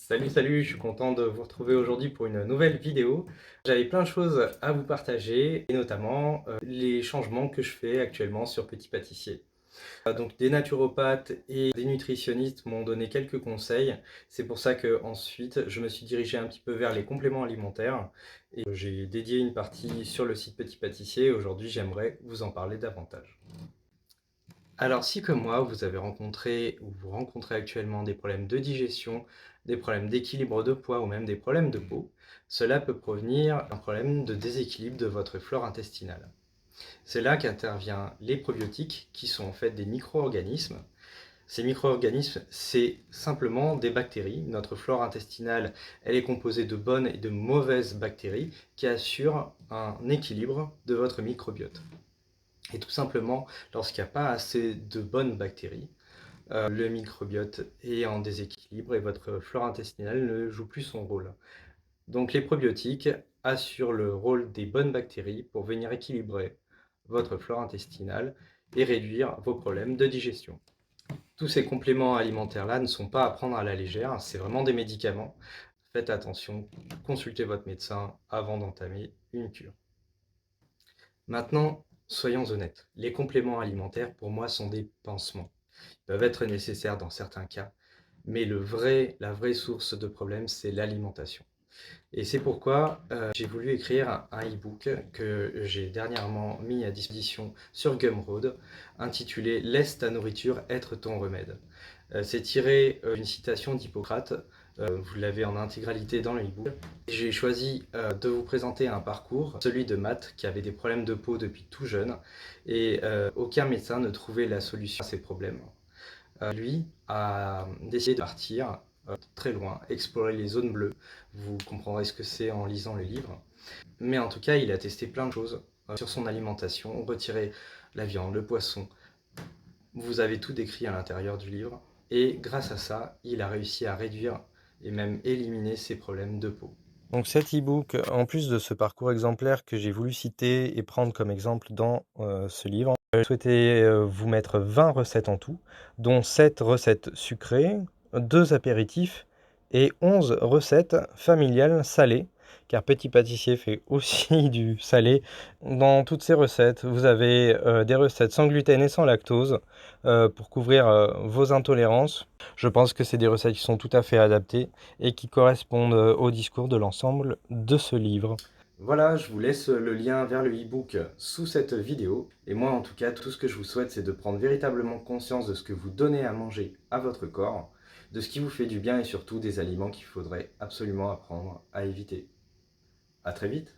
Salut, salut, je suis content de vous retrouver aujourd'hui pour une nouvelle vidéo. J'avais plein de choses à vous partager, et notamment les changements que je fais actuellement sur Petit Pâtissier. Donc des naturopathes et des nutritionnistes m'ont donné quelques conseils. C'est pour ça que ensuite je me suis dirigé un petit peu vers les compléments alimentaires et j'ai dédié une partie sur le site Petit Pâtissier. Aujourd'hui, j'aimerais vous en parler davantage. Alors, si comme moi, vous avez rencontré ou vous rencontrez actuellement des problèmes de digestion, des problèmes d'équilibre de poids ou même des problèmes de peau, cela peut provenir d'un problème de déséquilibre de votre flore intestinale. C'est là qu'interviennent les probiotiques, qui sont en fait des micro-organismes. Ces micro-organismes, c'est simplement des bactéries. Notre flore intestinale, elle est composée de bonnes et de mauvaises bactéries qui assurent un équilibre de votre microbiote. Et tout simplement, lorsqu'il n'y a pas assez de bonnes bactéries, le microbiote est en déséquilibre et votre flore intestinale ne joue plus son rôle. Donc les probiotiques assurent le rôle des bonnes bactéries pour venir équilibrer votre flore intestinale et réduire vos problèmes de digestion. Tous ces compléments alimentaires-là ne sont pas à prendre à la légère, c'est vraiment des médicaments. Faites attention, consultez votre médecin avant d'entamer une cure. Maintenant, soyons honnêtes, les compléments alimentaires pour moi sont des pansements. Ils peuvent être nécessaires dans certains cas, mais la vraie source de problème, c'est l'alimentation. Et c'est pourquoi j'ai voulu écrire un e-book que j'ai dernièrement mis à disposition sur Gumroad, intitulé Laisse ta nourriture être ton remède. C'est tiré d'une citation d'Hippocrate, vous l'avez en intégralité dans le e-book. J'ai choisi de vous présenter un parcours, celui de Matt, qui avait des problèmes de peau depuis tout jeune, et aucun médecin ne trouvait la solution à ses problèmes. Lui a décidé de partir très loin, explorer les zones bleues. Vous comprendrez ce que c'est en lisant le livre. Mais en tout cas, il a testé plein de choses sur son alimentation, retirer la viande, le poisson. Vous avez tout décrit à l'intérieur du livre. Et grâce à ça, il a réussi à réduire et même éliminer ses problèmes de peau. Donc cet e-book, en plus de ce parcours exemplaire que j'ai voulu citer et prendre comme exemple dans ce livre, je souhaitais vous mettre 20 recettes en tout, dont 7 recettes sucrées, 2 apéritifs et 11 recettes familiales salées, car Petit Pâtissier fait aussi du salé. Dans toutes ces recettes, vous avez des recettes sans gluten et sans lactose pour couvrir vos intolérances. Je pense que c'est des recettes qui sont tout à fait adaptées et qui correspondent au discours de l'ensemble de ce livre. Voilà, je vous laisse le lien vers le e-book sous cette vidéo. Et moi, en tout cas, tout ce que je vous souhaite, c'est de prendre véritablement conscience de ce que vous donnez à manger à votre corps, de ce qui vous fait du bien et surtout des aliments qu'il faudrait absolument apprendre à éviter. À très vite!